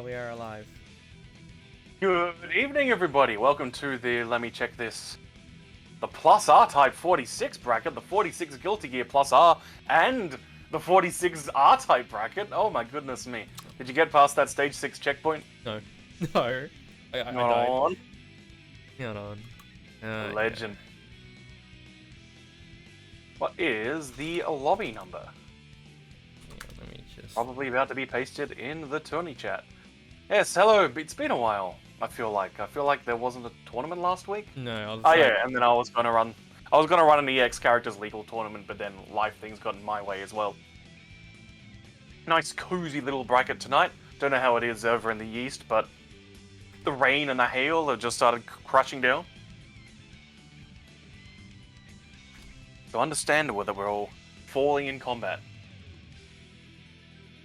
we are alive. Good evening, everybody. Welcome to the, let me check this, the Plus R Type 46 bracket, the 46 Guilty Gear Plus R, and the 46 R Type bracket. Oh my goodness me. Did you get past that stage 6 checkpoint? No. No. I Not died. on. Not on. Legend. What is the lobby number? Yeah, let me just... Probably about to be pasted in the Tourney chat. Yes, hello. It's been a while. I feel like there wasn't a tournament last week. No, I was Oh yeah, and then I was gonna run an EX characters legal tournament, but then life things got in my way as well. Nice cozy little bracket tonight. Don't know how it is over in the east, but the rain and the hail have just started crashing down. So understandable that we're all falling in combat.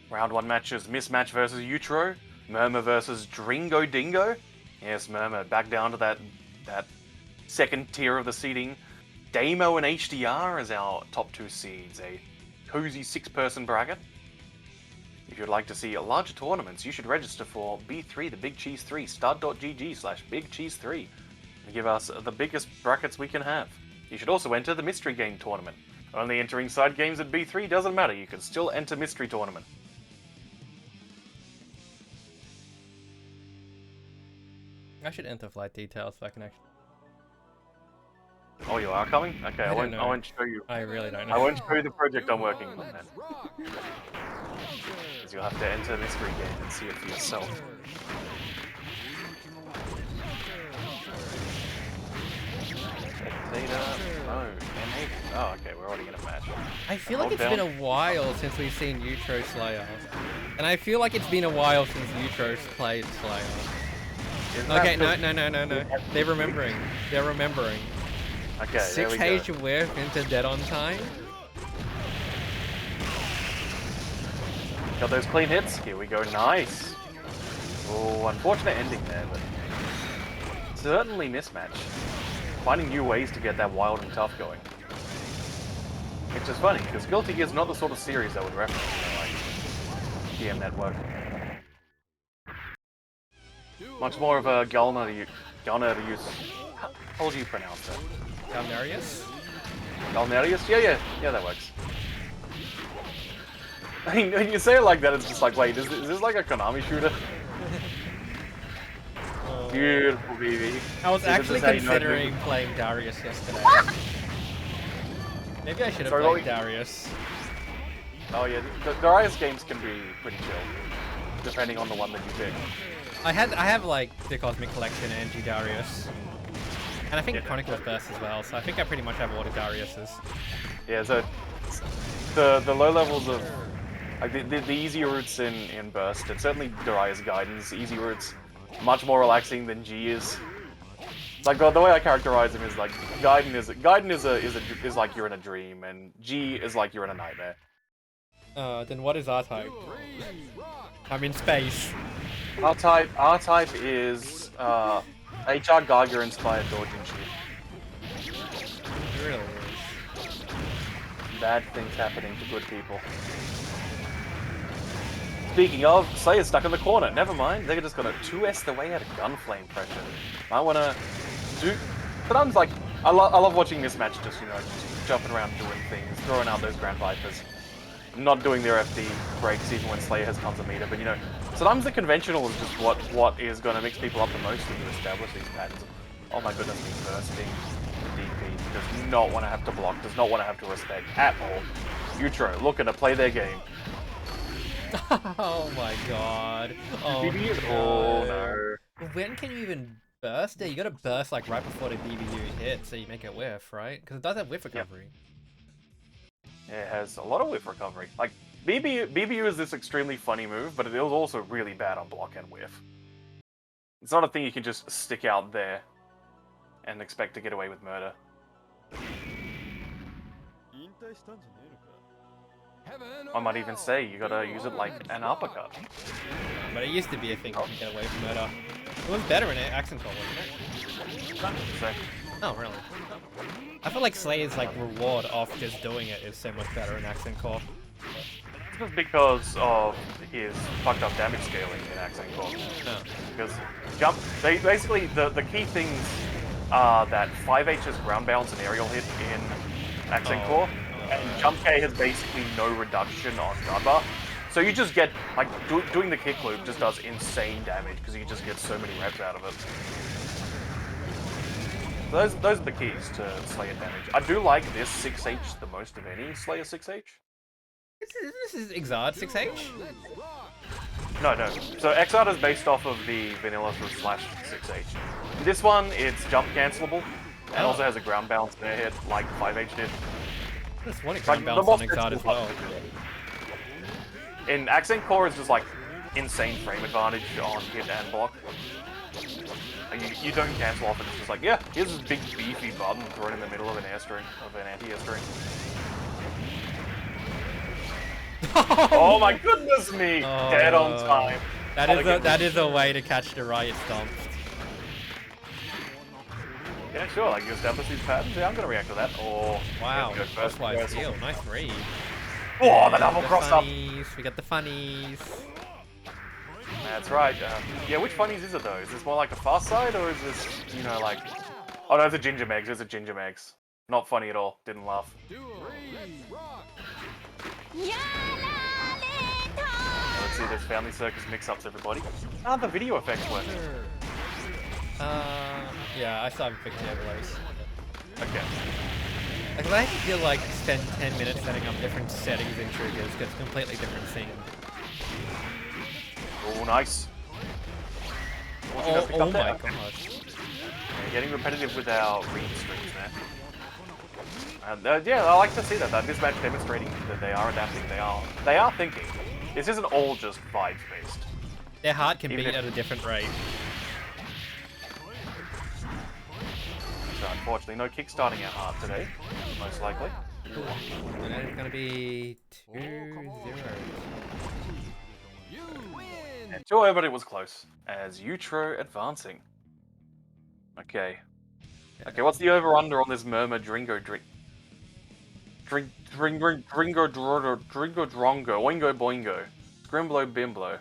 Round 1 matches: Mismatch versus Utro, Murmur versus Dringo Dingo. Yes, Murmur back down to that second tier of the seeding. Damo and HDR as our top 2 seeds, a cozy 6-person bracket. If you'd like to see larger tournaments, you should register for B3, the Big Cheese 3, stud.gg/Big Cheese 3, and give us the biggest brackets we can have. You should also enter the Mystery Game Tournament. Only entering side games at B3 doesn't matter, you can still enter Mystery Tournament. I should enter flight details so I can actually... Oh, you are coming? Okay, I won't show you. I really don't know. I won't show you the project I'm working on then. Because you'll have to enter the Mystery Game and see it for yourself. Oh, okay, we're already gonna match. I feel like it's been a while since we've seen Utro Slayer. And I feel like it's been a while since Utro's played Slayer. Okay, no. They're remembering. Okay, 6 H whiff into dead on time. Got those clean hits. Here we go. Nice. Oh, unfortunate ending there, but certainly mismatch. Finding new ways to get that wild and tough going. Which is funny, because Guilty Gear is not the sort of series that would reference, like GM Network. Much more of a Galna to use. How do you pronounce that? Galnarius? Galnarius? Yeah, that works. I mean, when you say it like that, it's just like, wait, is this like a Konami shooter? Beautiful, BB. I was actually considering playing Darius yesterday. Maybe I should have played Darius. Oh yeah, the Darius games can be pretty chill, depending on the one that you pick. I have like the Cosmic Collection and G-Darius. And I think Chronicles Burst as well, so I think I pretty much have all the Dariuses. Yeah, so the low levels of like the easy routes in Burst, and certainly Darius Guidance, easy routes, much more relaxing than G is. Like the way I characterize him is like Gaiden is like you're in a dream, and G is like you're in a nightmare. Then what is R-Type? I'm in space. R-Type is HR Geiger inspired Doujinshi. It really is. Bad things happening to good people. Speaking of, Slayer's stuck in the corner. Never mind, they're just gonna 2S the way out of gunflame pressure. I wanna do. But I'm like, I love watching this match. Just just jumping around doing things, throwing out those Grand Vipers, not doing their FD breaks even when Slayer has tons of meter. But sometimes the conventional is just what is gonna mix people up the most when you establish these patterns. Oh my goodness, me bursting DP does not want to have to block, does not want to have to respect at all. Utro looking to play their game. Oh my god. Oh, no. When can you even burst it? You gotta burst like right before the BBU hits so you make it whiff, right? Because it does have whiff recovery. Yep. It has a lot of whiff recovery. Like, BBU is this extremely funny move, but it is also really bad on block and whiff. It's not a thing you can just stick out there and expect to get away with murder. I might even say you gotta use it like an uppercut. But it used to be a thing you can get away from murder. It was better in Accent Core, wasn't it? Oh, really? I feel like Slayer's like reward off just doing it is so much better in Accent Core. just because of his fucked up damage scaling in Accent Core. Oh. Because basically the key things are that 5H's ground bounce and aerial hit in Accent Core, and Jump K has basically no reduction on guard bar. So you just get, like, doing the kick loop just does insane damage because you just get so many reps out of it. Those are the keys to Slayer damage. I do like this 6H the most of any Slayer 6H. This is Exard 6H? No. So Exard is based off of the vanilla slash 6H. This one, it's jump cancelable, and also has a ground bounce and air hit like 5H did. There's one ground bounce on Exard as well. In Accent Core, it's just like insane frame advantage on hit and block. Like, you don't cancel off it, it's just like, yeah, here's this big beefy button thrown in the middle of an airstream, of an anti-airstream. Oh my goodness me! Dead on time. That is a way to catch the riot stomp. Yeah, sure, like you establish these patterns, yeah, I'm gonna react to that. Oh, wow, first wide steal, nice read. Oh, the double cross up! We got the funnies. That's right. Yeah, which funnies is it though? Is this more like the fast side, or is this, you know, like... Oh no, it's a Ginger Megs, it's a Ginger Megs. Not funny at all, didn't laugh. Let's see, there's Family Circus mix-ups, everybody. Ah, the video effects work. Yeah, I still haven't fixed the overlays. Okay. Like, I feel like spend 10 minutes setting up different settings and triggers, because it's a completely different thing. Oh, nice. Oh my gosh. Yeah, getting repetitive with our read streams there. Yeah, I like to see that. This match demonstrating that they are adapting. They are thinking. This isn't all just vibes based. Their heart can beat at a different rate. So unfortunately, no kickstarting our heart today, most likely. And then it's gonna be 2-0. And 2-0, but it was close, as Utro advancing. Okay. Okay, what's the over-under on this Murmur Dringo Drongo, Oingo Boingo, Scrimblo Bimblo,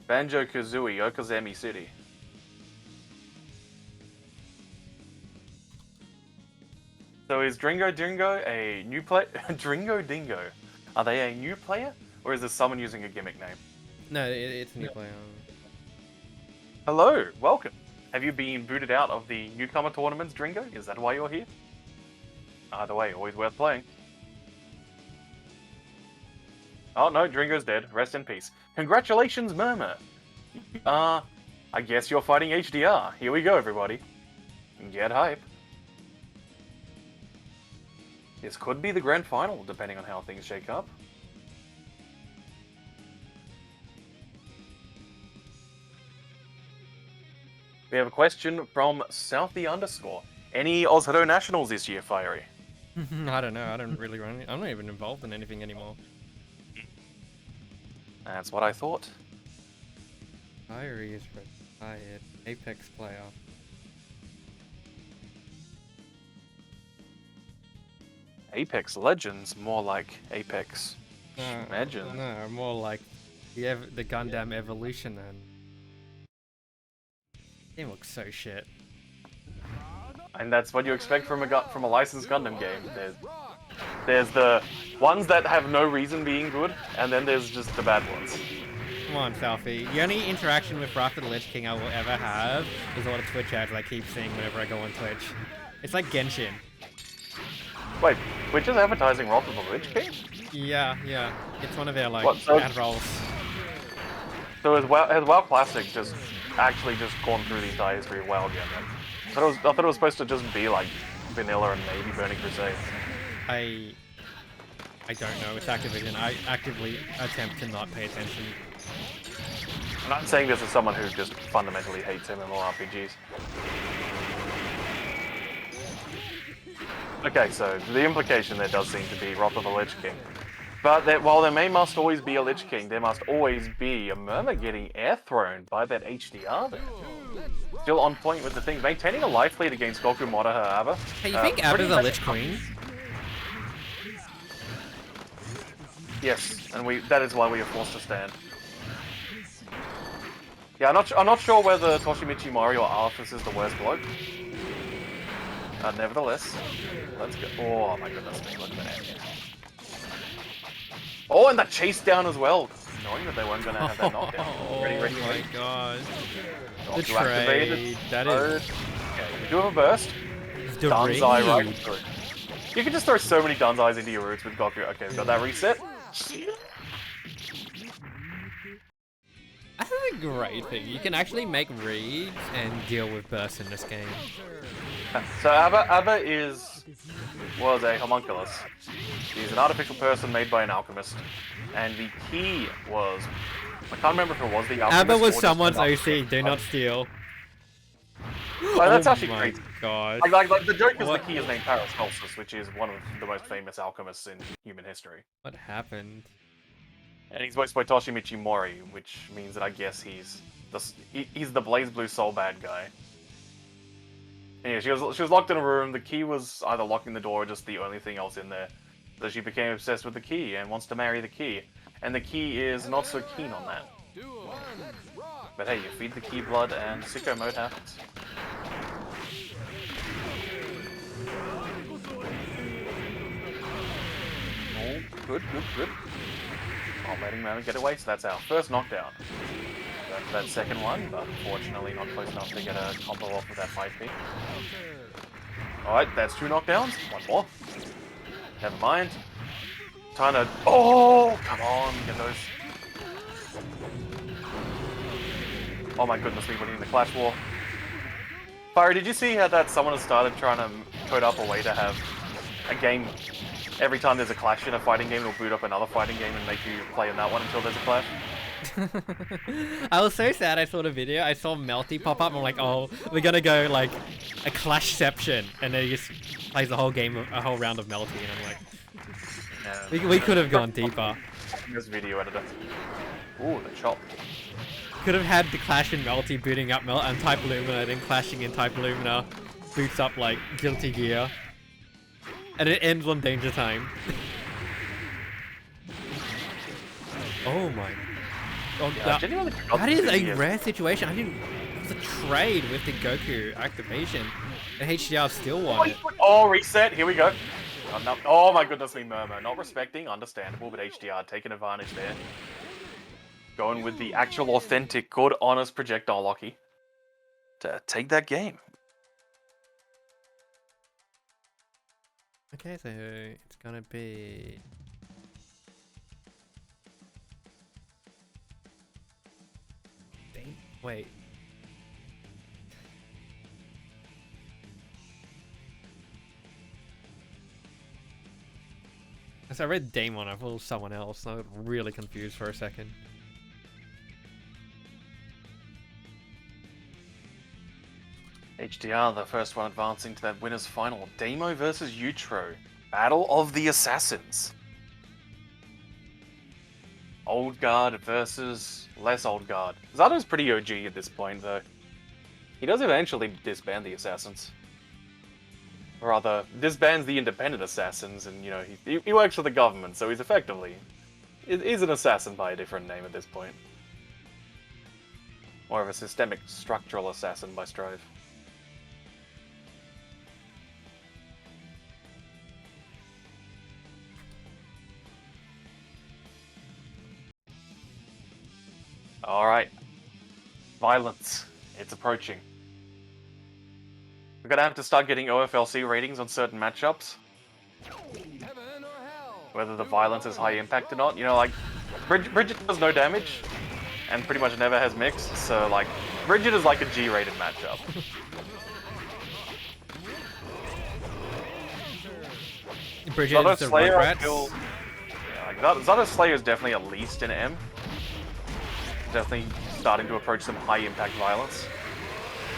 Banjo Kazooie, Okazami City. So is Dringo Dingo a new player? Dringo Dingo. Are they a new player? Or is this someone using a gimmick name? No, it's a new player. Hello, welcome. Have you been booted out of the newcomer tournaments, Dringo? Is that why you're here? Either way, always worth playing. Oh no, Dringo's dead. Rest in peace. Congratulations, Murmur. I guess you're fighting HDR. Here we go, everybody. Get hype. This could be the grand final, depending on how things shake up. We have a question from Southie_. Any Ozhado Nationals this year, Fiery? I don't know. I don't really run it. I'm not even involved in anything anymore. That's what I thought. Fiery is retired. Apex player. Apex Legends, more like Apex Legends. No, more like the Gundam Evolution then. Game looks so shit. And that's what you expect from a licensed Gundam game. There's the ones that have no reason being good, and then there's just the bad ones. Come on, Selfie. The only interaction with Wrath of the Lich King I will ever have is all the Twitch ads I keep seeing whenever I go on Twitch. It's like Genshin. Wait, Twitch is advertising Wrath of the Lich King? Yeah. It's one of their like ad rolls. So has WoW Classic just actually gone through the entire history of WoW again then? I thought it was supposed to just be like vanilla and maybe Burning Crusade. I don't know. It's Activision. I actively attempt to not pay attention. I'm not saying this as someone who just fundamentally hates MMORPGs. Okay, so the implication there does seem to be Wrath of the Lich King. But while there must always be a Lich King, there must always be a Murmur getting air-thrown by that HDR there. Still on point with the things, maintaining a life lead against Goku Motoha Abba. Hey, you think Abba's a Lich Queen? Yes, and that is why we are forced to stand. Yeah, I'm not sure whether Toshimichi Mori or Arthas is the worst bloke. Nevertheless, let's go. Oh my goodness me, look at that. Oh, and that chase down as well, knowing that they weren't going to have that knockdown. Ready, ready, Oh ready. my god. Not The too activated. trade. That is... Okay, we do have a burst. The Danzai right raid. through. You can just throw so many Danzais into your roots with Goku. Okay, we've got that reset. That's a great thing. You can actually make reads and deal with bursts in this game. So Abba was a homunculus. He's an artificial person made by an alchemist. And the key was... I can't remember if it was the alchemist. Abba was someone's OC, do not steal. Like, that's oh actually my crazy. gosh. Like the joke is the key is named Paracelsus, which is one of the most famous alchemists in human history. What happened? And he's voiced by Toshimichi Mori, which means that I guess he's the Blaze Blue Soul bad guy. And yeah, she was locked in a room. The key was either locking the door or just the only thing else in there. So she became obsessed with the key and wants to marry the key. And the key is not so keen on that. But hey, you feed the key blood and sicko mode happens. Oh, good, good, good. Not letting Murmur get away, so that's our first knockdown. Going for that second one, but unfortunately not close enough to get a combo off with that 5P. Alright, that's 2 knockdowns. One more. Never mind. Time to... Oh, come on, get those. Oh my goodness, we went in the Clash War. Fiery, did you see how that someone has started trying to code up a way to have a game... Every time there's a clash in a fighting game, it'll boot up another fighting game and make you play in that one until there's a clash? I was so sad I saw the video. I saw Melty pop up and I'm like, oh, we're gonna go like a clashception, and then he just plays the whole game, a whole round of Melty, and I'm like, yeah, we could have gone deeper. This video editor. Ooh, the chop. Could have had the clash in Melty booting up and Type Lumina, then clashing in Type Lumina boots up like Guilty Gear. And it ends on Danger Time. Oh my... Oh, Yeah, that is a rare situation. I didn't... It was a trade with the Goku activation. And HDR still won it. Oh, reset. Here we go. Oh, no. Oh my goodness me, Murmur. Not respecting, understandable, but HDR taking advantage there. Going with the actual authentic, good, honest projectile Locky to take that game. Okay, so it's gonna be... Wait. As I read Daemon, I thought it was someone else. I was really confused for a second. HDR, the first one advancing to that winner's final. Damo versus Utro. Battle of the Assassins. Old Guard versus less Old Guard. Zato's pretty OG at this point, though. He does eventually disband the Assassins. Or rather, disbands the Independent Assassins, and, you know, he works for the government, so he's effectively... He's an assassin by a different name at this point. More of a systemic structural assassin by Strive. Alright. Violence. It's approaching. We're gonna have to start getting OFLC ratings on certain matchups. Whether the violence is high impact or not. You know, like, Bridget does no damage, and pretty much never has mix, so, like, Bridget is like a G-rated matchup. Bridget is the Rugrats. Zato Slayer is definitely at least an M. Definitely starting to approach some high impact violence.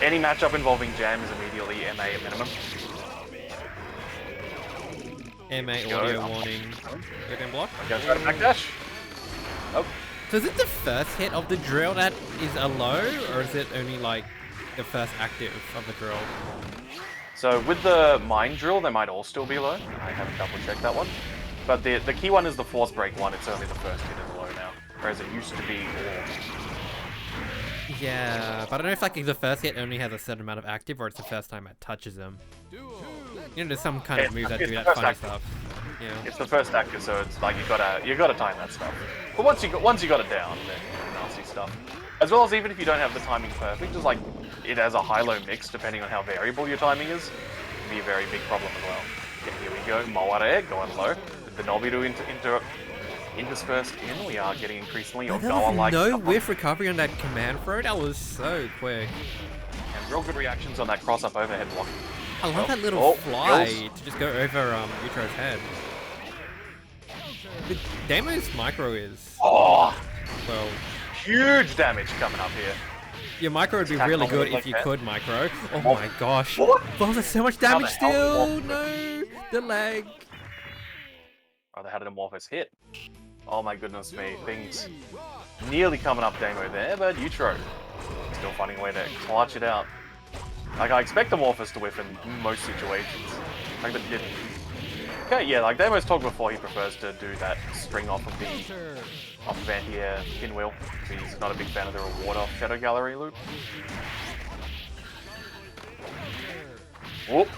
Any matchup involving Jam is immediately MA at minimum. MA audio warning. Open block. Okay, try to backdash. Oh. So is it the first hit of the drill that is a low, or is it only like the first active of the drill? So with the mine drill, they might all still be low. I haven't double checked that one. But the key one is the force break one. It's only the first hit is low now, whereas it used to be Yeah, but I don't know if like the first hit only has a certain amount of active, or it's the first time it touches him. You know, there's some kind of moves that do that funny stuff. Yeah. It's the first active, so it's like you gotta time that stuff. But once you got it down, then nasty stuff. As well as even if you don't have the timing perfect, just like it has a high-low mix depending on how variable your timing is, it can be a very big problem as well. Okay, here we go, Moare going low. The Nobiru interspersed in. We are getting increasingly Ogawa-like. No whiff recovery on that command throw. That was so quick. And real good reactions on that cross-up overhead block. I love that little fly to just go over Yutro's head. The Damo's micro is... well... huge damage coming up here. Your micro would be really good if you could micro. Oh my gosh. What? Oh, there's so much damage still! No! The leg. Oh, they had an amorphous hit. Oh my goodness me. Things nearly coming up Damo there, but Yutro still finding a way to clutch it out. Like, I expect Amorphous to whiff in most situations. Like, but didn't. Okay, yeah, like Damo's talked before, he prefers to do that string off of anti-air pinwheel. He's not a big fan of the reward off Shadow Gallery loop. Whoop!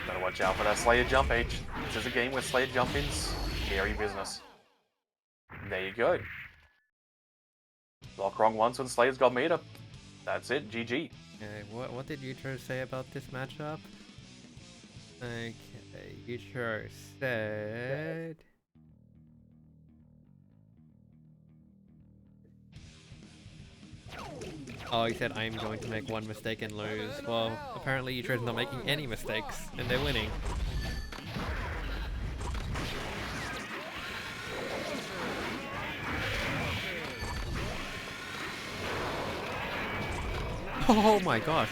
Gotta watch out for that Slayer jump H. This is a game where Slayer jump in's scary business. There you go. Block wrong once when Slayer's got meter. That's it, GG. Okay, what did Yutro say about this matchup? Okay, Yutro said... Oh, he said, I'm going to make one mistake and lose. Well, apparently Yutro's not making any mistakes, and they're winning. Oh my gosh.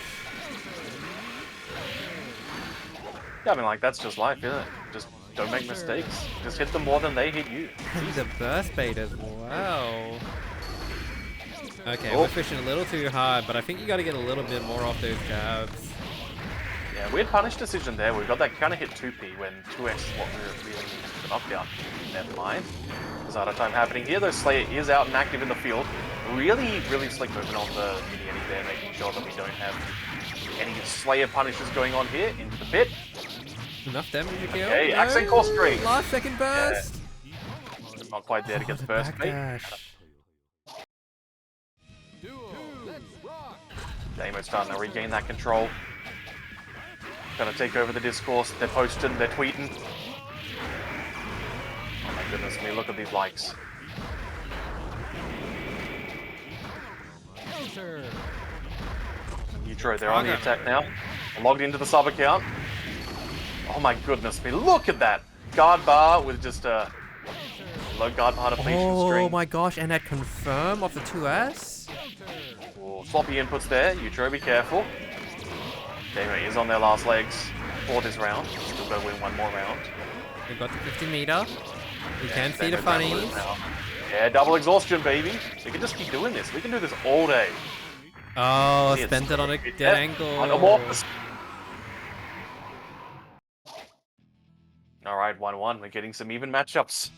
Yeah, I mean, like, that's just life, isn't it? Just don't make mistakes. Just hit them more than they hit you. He's a burst bait as well. Okay, we're fishing a little too hard, but I think you gotta get a little bit more off those jabs. Yeah, weird punish decision there. We've got that kind of hit 2P when 2x is what we really need for the knockdown. Never mind. There's out of time happening here, though Slayer is out and active in the field. Really, really slick movement on the mini there, making sure that we don't have any Slayer punishes going on here into the pit. Enough damage to kill. Okay, no. accent core string. Last second burst. Yeah. Not quite there to get the burst beat. Damo's starting to regain that control. Gonna take over the discourse. They're posting, they're tweeting. Oh my goodness me, look at these likes. Yutro, they're on the attack now. Logged into the sub account. Oh my goodness me, look at that! Guard bar with just a low guard bar depletion string. Oh my gosh, and that confirm off the 2S? Ooh, sloppy inputs there. Yutro, be careful. Damo is on their last legs for this round. Still gotta win one more round. We've got the 50 meter. We can see the funnies. Yeah, double exhaustion, baby. We can just keep doing this. We can do this all day. Oh, spent it on a dead angle. Alright, 1-1. We're getting some even matchups.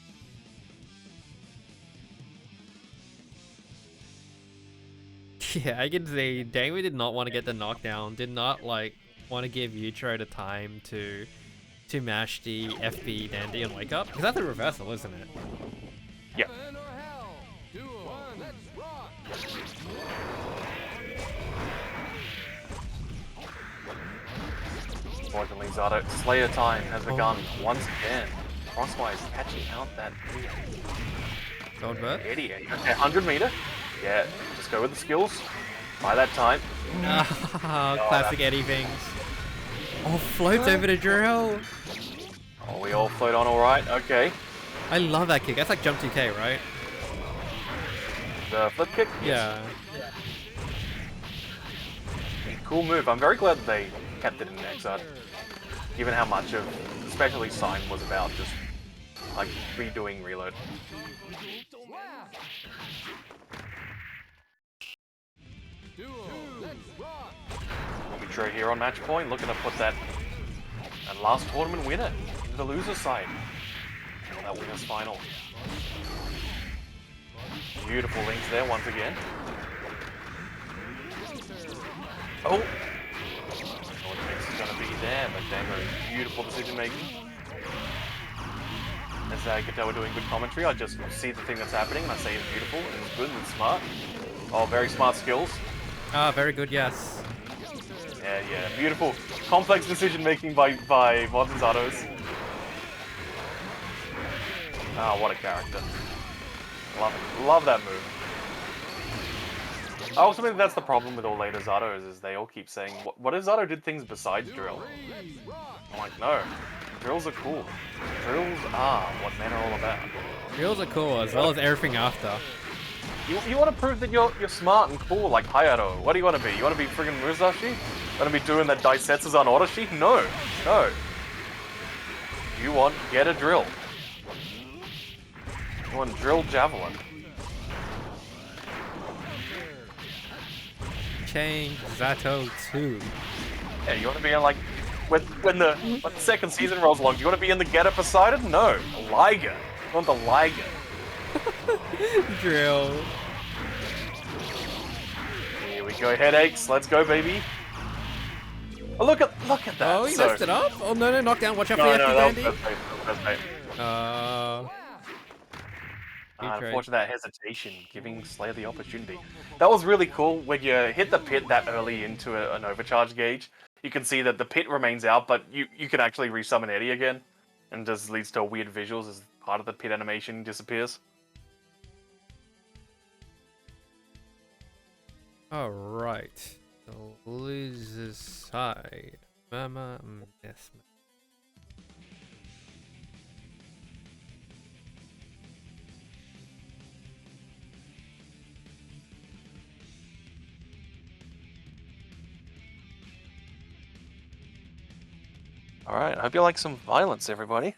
Yeah, I can see Damo did not want to get the knockdown, did not like want to give Yutro the time to mash the FB Dandy and wake up. Because that's a reversal, isn't it? Yeah. Unfortunately, Zato, Slayer time has begun once again. Crosswise catching out that Gold burst. Eddie. Okay, 100 meter. Yeah, just go with the skills. By that time. Classic Eddie things. Oh, floats over the drill. Oh, we all float on alright. Okay. I love that kick. That's like jump 2K, right? The flip kick? Yeah. Cool move. I'm very glad that they kept it in Exile. Given how much of, especially Sign, was about just like redoing reload. Yutro here on match point, looking to put that last tournament winner into the loser side. for that winner's final. Beautiful links there once again. Oh! I don't know what the mix is going to be there, but Damo, beautiful decision making. As I can tell we're doing good commentary, I just see the thing that's happening and I say it's beautiful and it's good and it's smart. Oh, very smart skills. Ah, very good, yes. Yeah, beautiful. Complex decision making by Modern Zatos. Ah, what a character. Love it. Love that move. I also think that's the problem with all later Zatos, is they all keep saying, what if Zato did things besides drill? I'm like, no. Drills are cool. Drills are what men are all about. Drills are cool, as well as everything after. You want to prove that you're smart and cool, like Hayato. What do you want to be? You want to be friggin' Musashi? Want to be doing the Daisetsuz on Orochi? No. No. You want, get a drill. You want drill javelin. Change Zato 2. Yeah, you want to be in like, when the second season rolls along, do you want to be in the Getter Poseidon? No. Liger. You want the Liger. Drill. Here we go, headaches. Let's go, baby. Oh, look at that. Oh, he messed it up? Oh, no, knockdown. Watch out for the FD Dandy. That's bait. Unfortunately, that hesitation, giving Slayer the opportunity. That was really cool. When you hit the pit that early into an overcharge gauge, you can see that the pit remains out, but you can actually resummon Eddie again. And just leads to weird visuals as part of the pit animation disappears. Alright. The loser's side. Mama, yes. Alright, I hope you like some violence, everybody.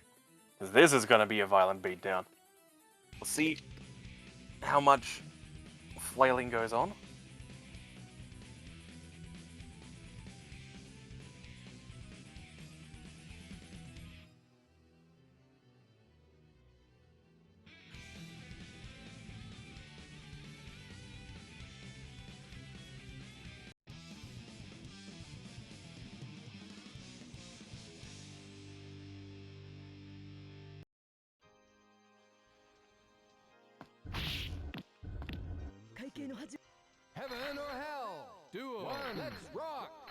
Because this is going to be a violent beatdown. We'll see how much flailing goes on. Heaven or hell? Duo. Let's rock.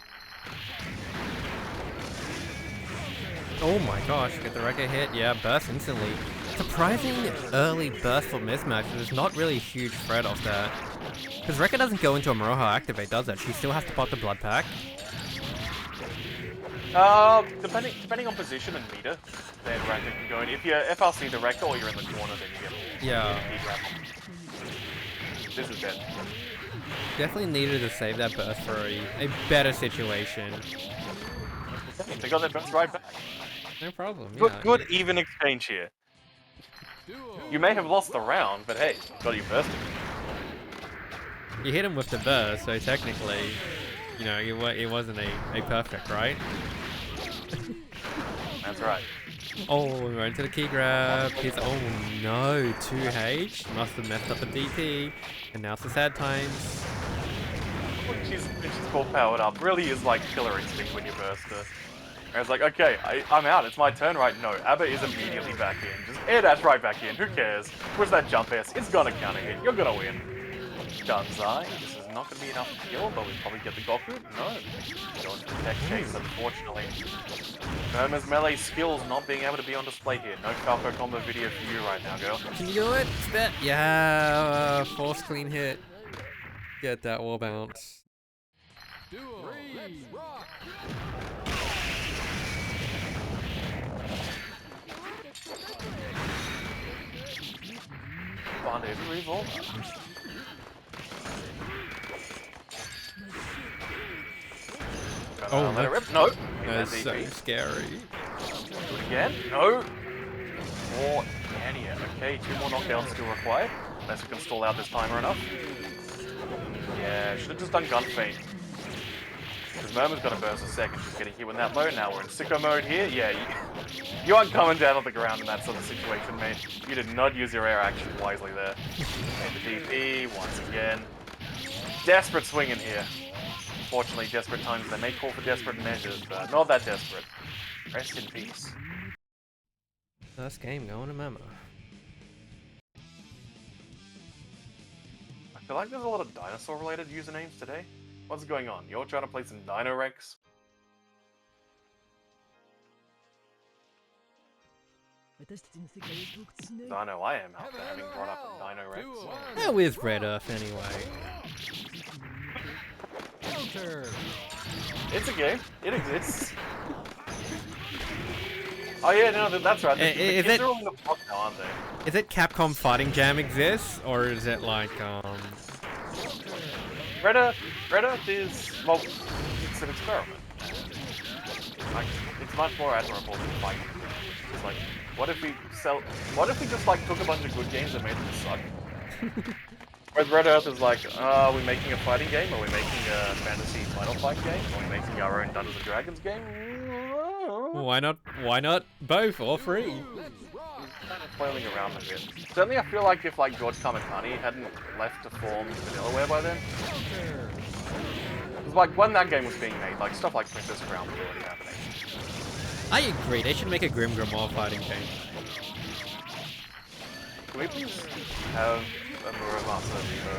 Oh my gosh, get the record hit. Yeah, burst instantly. Surprising early burst for mismatch. There's not really a huge threat off that. Because Rekka doesn't go into a Moroha activate, does it? She still has to pop the blood pack. Depending on position and meter, then Rekka can go in. If you're FRC the Rekka or you're in the corner, then you get Yeah. This is dead. Definitely needed to save that burst for a better situation. They got their burst right back. No problem. Good even exchange here. You may have lost the round, but hey, got your burst. You hit him with the burst, so technically, you know, it wasn't a perfect, right? That's right. Oh, we're going to the key grab. Oh no, 2H. Must have messed up the DP. And now it's the sad times. When she's full powered up, really is like killer instinct when you burst her. And it's like, okay, I'm out, it's my turn, right? No, Abba is immediately back in. Just air dash right back in, who cares? Where's that jump S? It's gonna counter hit, you're gonna win. Gunzai, this is not gonna be enough to kill, but we probably get the Goku? No. Going for the tech chase, unfortunately. Murmur's melee skills not being able to be on display here. No Falco combo video for you right now, girl. Can you do it? Yeah, force clean hit. Get that wall bounce. Duo. Let's rock. Bonded revolver. Oh, let it rip. No. That's so scary. Do it again. No. More Ania. Okay, 2 more knockdowns still required. Unless we can stall out this timer enough. Yeah, should have just done gun feint. Because Murmur's got a burst a second, just getting hit in that mode. Now we're in sicko mode here. Yeah, you aren't coming down on the ground in that sort of situation, mate. You did not use your air action wisely there. And the DP, once again. Desperate swing in here. Unfortunately, desperate times, they may call for desperate measures, but not that desperate. Rest in peace. First game going to Memo. I feel like there's a lot of dinosaur-related usernames today. What's going on? You're trying to play some Dino Rex? I know I am after having brought up a Dino Rex. How is Red Earth anyway? It's a game. It exists. Oh yeah, no, that's right. The kids are all in the block now, aren't they? Is it Capcom Fighting Jam exists, or is it like Red Earth is, well, it's an experiment. Like, it's much more admirable than fighting. It's like, what if we just like took a bunch of good games and made them suck? Whereas Red Earth is like, are we making a fighting game? Are we making a fantasy Final Fight game? Are we making our own Dungeons and Dragons game? Why not? Why not both or three? Kind of flailing around a bit. Certainly, I feel like if like George Kamitani hadn't left to form Vanillaware by then, because like when that game was being made, like stuff like Princess Crown was already happening. I agree. They should make a Grim Grimoire fighting game. Can we please have a Muramasa Vivo?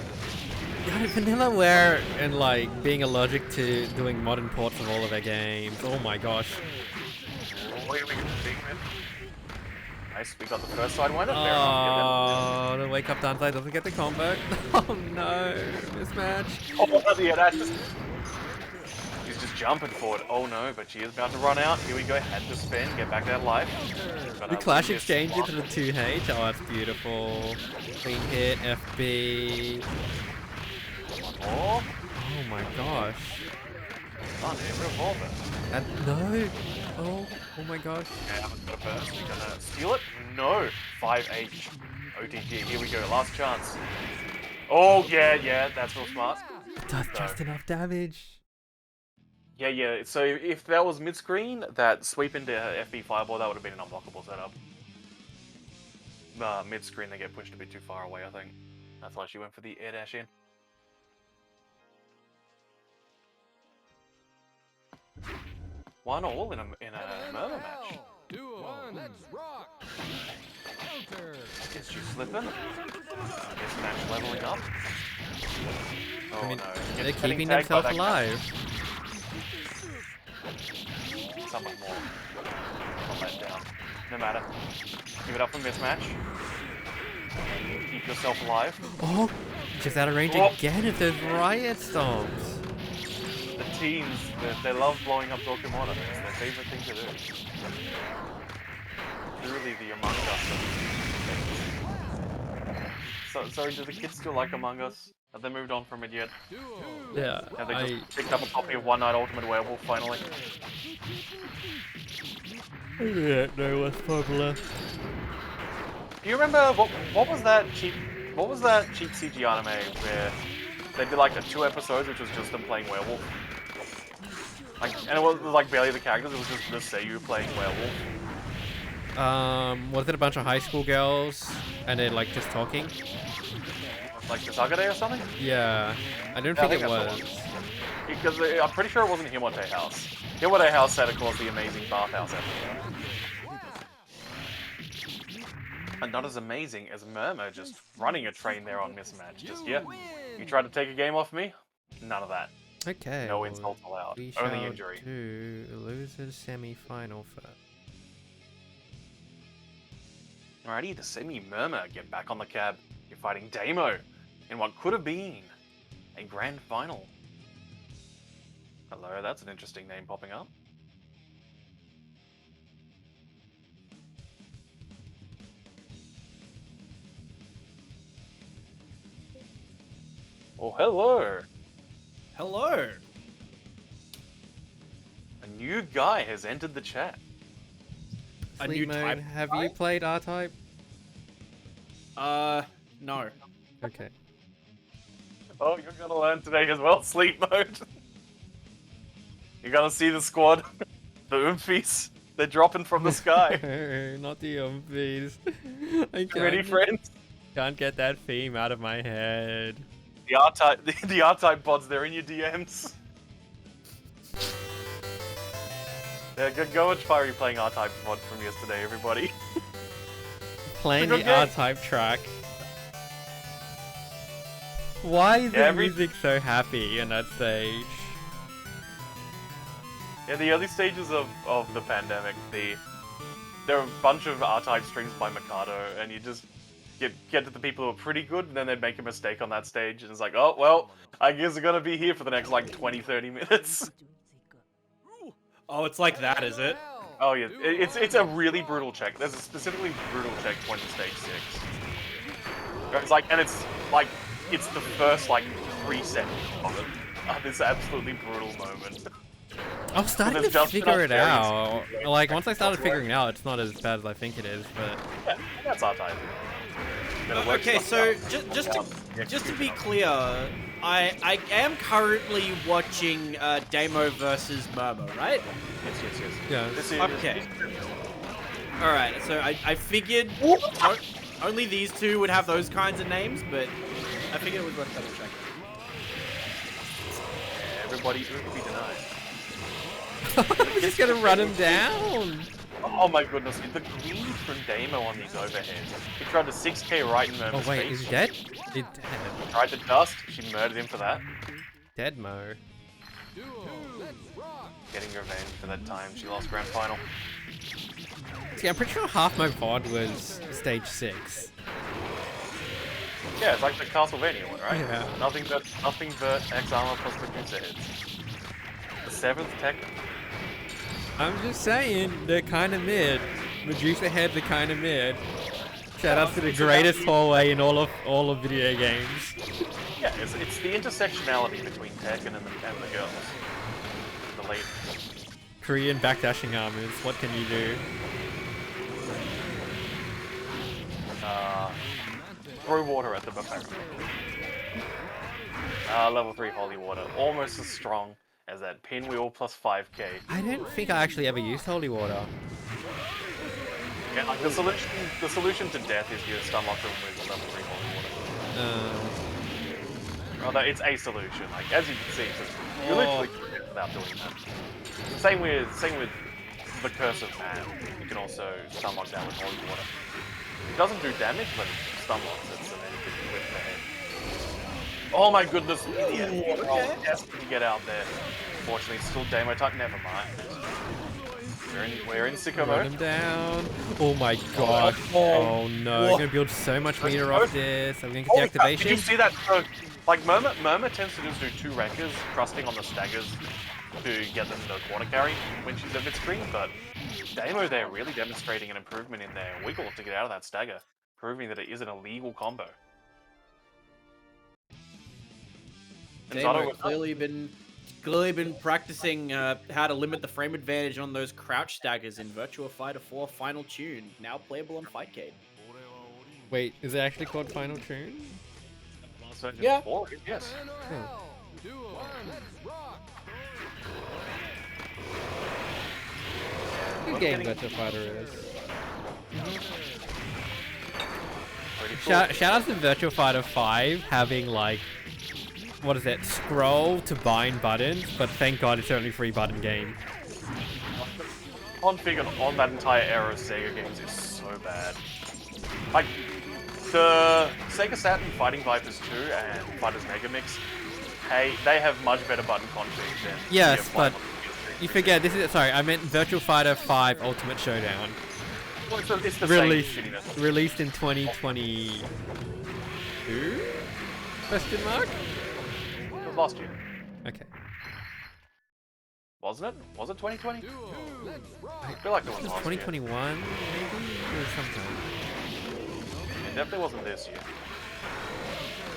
Yeah, Vanillaware and like being allergic to doing modern ports of all of their games. Oh my gosh. Wait, we can see it. Nice, we got the first sidewinder. Oh, the wake up Dante doesn't get the combo. Oh no, mismatch. Oh, yeah, that's just... She's just jumping forward. Oh no, but she is about to run out. Here we go, had to spin, get back that life. The clash exchange into the 2H. Oh, that's beautiful. Clean hit, FB. Oh, Oh my gosh. oh, no, revolver. No. Oh my gosh. Okay, I'm gonna burst. We're gonna steal it. No, 5H. OTG. Here we go. Last chance. Oh yeah, that's real smart. Does just enough damage. Yeah. So if that was mid-screen, that sweep into FB Fireball, that would have been an unblockable setup. Mid-screen, they get pushed a bit too far away, I think. That's why she went for the air dash in. One all in a Murmur match. Let's rock. Is she slipping? This match leveling up. Oh I mean, no. they're keeping themselves alive. Someone more. Not let down. No matter. Give it up for mismatch. Keep yourself alive. Oh, just out of range again if there's riot storms. The teens, they love blowing up Pokemon. It's their favorite thing to do. Truly the Among Us. Sorry, do the kids still like Among Us? Have they moved on from it yet? Yeah, Have they just picked up a copy of One Night Ultimate Werewolf finally? Yeah, no less popular. Do you remember what was that cheap CG anime where they did like 2 episodes which was just them playing werewolf? Like, and it was like barely the characters, it was just the Seiyu playing werewolf. Was it a bunch of high school girls and they're like just talking? Like the Sagade or something? Yeah, I don't think it was. Because I'm pretty sure it wasn't Himote House. Himote House had, of course, the amazing bathhouse episode. And not as amazing as Murmur just running a train there on mismatch. Just, yeah, you tried to take a game off me? None of that. Okay. No insults allowed. We Only shall injury. do losers semi-final first. Alrighty, the semi-Murmur get back on the cab. You're fighting Damo in what could have been a grand final. Hello, that's an interesting name popping up. Oh, hello! Hello! A new guy has entered the chat. A new type. Have you played R-Type? No. Okay. Oh, you're gonna learn today as well, sleep mode. You gotta see the squad. The Oomfies. They're dropping from the sky. Not the umpies. I Ready, friends? can't get that theme out of my head. The R-Type, the R-Type pods, they're in your DMs. Yeah, go watch Fiery playing R-Type mod from yesterday, everybody. Playing It's a good the game. R-Type track. Why is the every- music so happy in that stage? Yeah, the early stages of the pandemic, there are a bunch of R-Type streams by Mikado, and you just get to the people who are pretty good, and then they'd make a mistake on that stage, and it's like, oh, well, I guess we're gonna be here for the next, like, 20-30 minutes. Oh, it's like that, is it? Oh, yeah, it's a really brutal check. There's a specifically brutal check when in stage 6. It's like, and it's, like, it's the first, like, 3 seconds of it. This absolutely brutal moment. I was starting There's to just figure it enough out. variance. Like, once I started figuring it out, it's not as bad as I think it is, but... Yeah, that's R-Type. Okay, so just to be clear, I am currently watching Damo versus Murmur, right? Yes. Yeah. This is, Okay. All right, so I figured only these two would have those kinds of names, but I figured it was worth double checking. Everybody could be denied. I'm just gonna run him down! Oh my goodness, the green from Damo on these overheads. He tried to 6k right in Murmur's Oh wait, face. is he dead? He's dead. Tried to dust, she murdered him for that. Dead Mo. Duo, let's rock. Getting revenge for that time she lost grand final. See, I'm pretty sure half my VOD was stage 6. Yeah, it's like the Castlevania one, right? Yeah. Nothing but X armor plus the Medusa heads. The 7th tech. I'm just saying, they're kinda mid. Medusa heads are kinda mid. Shout out to the greatest hallway in all of video games. Yeah, it's the intersectionality between Tekken and the girls. The ladies. Korean backdashing armors, what can you do? Throw water at the buffet. Level 3 holy water. Almost as strong as that pinwheel plus 5k. I don't think I actually ever used holy water. Yeah, like the solution to death is you stun lock them with level 3 holy water. Although it's a solution, like as you can see, you literally can get without doing that. Same with the Curse of Man. You can also stun lock down with holy water. It doesn't do damage, but it stun locks it, so then you can whip the head. Oh my goodness, idiot! Oh, desperate to get out there. Unfortunately, it's still Damo type. Never mind. We're in sicko Run mode. him down. Oh my gosh. Oh no, I'm gonna build so much meter off this. I'm gonna get the Holy crap, activation. did you see that? Like Murmur tends to just do 2 rankers, trusting on the staggers to get them to corner carry when she's at mid-screen, but Damo there really demonstrating an improvement in their wiggle to get out of that stagger, proving that it is an illegal combo. And Damo Zato- clearly been practicing how to limit the frame advantage on those crouch staggers in Virtua Fighter 4 Final Tune, now playable on Fightcade. Wait, is it actually called Final Tune? Yeah. Yes. Win or hell. Duo, let's rock. Good game Virtua Fighter is. Pretty cool. Shout out to Virtua Fighter 5 having like, what is it, scroll to bind buttons, but thank god it's only 3-button game. Config on that entire era of Sega games is so bad. Like, the Sega Saturn Fighting Vipers 2 and Fighters Mega Mix, hey, they have much better button config than Yes, the but Fight on you forget, this is, sorry, I meant Virtua Fighter 5 Ultimate Showdown. Well, it's the Released, same shittiness. released in 2022? Question mark? It was last year, Okay. wasn't it? Was it 2020? Duo, let's rock. I feel like it was It was last year. 2021, maybe? It was sometime. It definitely wasn't this year.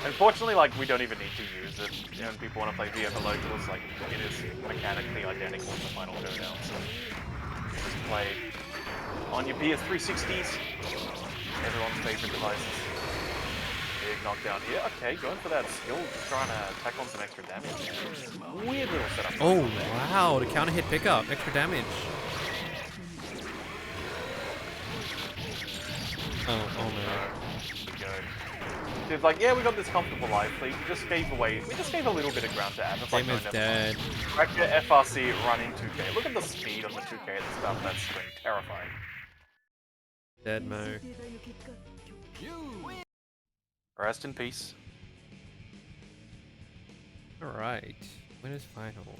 Unfortunately, like, we don't even need to use it. You know, when people want to play VF locals, like, it is mechanically identical to Final Showdown, so just play on your PS360s, everyone's favorite devices. Big knockdown here. Okay, going for that skill, trying to tack on some extra damage. Weird little setup. Oh, wow. The counter hit pickup. Extra damage. Oh no. Here we go. It's like, yeah, we got this comfortable life lead. We just gave a little bit of ground to add. It's like, Game is dead. Crack your FRC running 2K. Look at the speed on the 2K at the start of that screen. Terrifying. Dead Mo. Rest in peace. Alright. Winners final.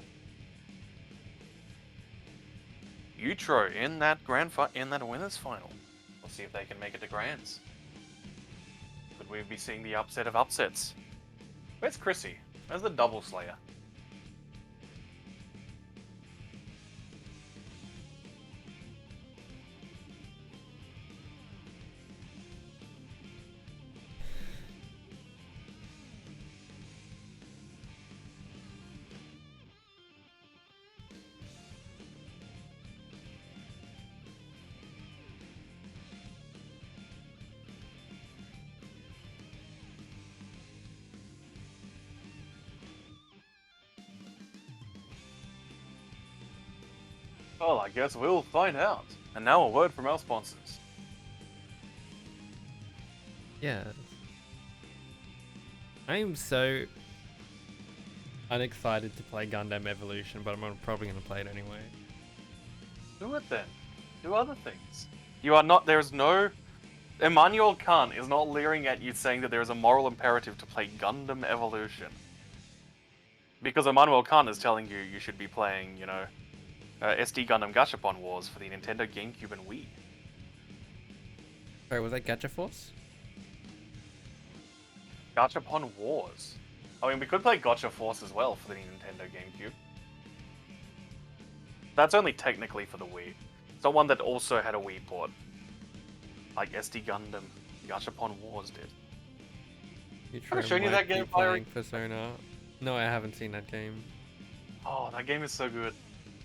Utro in that winners final. We'll see if they can make it to grands. Could we be seeing the upset of upsets? Where's Chrissy? Where's the double slayer? Well, I guess we'll find out. And now a word from our sponsors. Yeah. I'm so unexcited to play Gundam Evolution, but I'm probably going to play it anyway. Do it then. Do other things. You are not. There is no. Immanuel Kant is not leering at you saying that there is a moral imperative to play Gundam Evolution. Because Immanuel Kant is telling you you should be playing, you know, SD Gundam Gashapon Wars for the Nintendo GameCube and Wii. Sorry, was that Gacha Force? Gachapon Wars. I mean, we could play Gotcha Force as well for the Nintendo GameCube. That's only technically for the Wii. It's not one that also had a Wii port. Like SD Gundam Gachapon Wars did. Have I shown you that game, Byron? Persona. No, I haven't seen that game. Oh, that game is so good.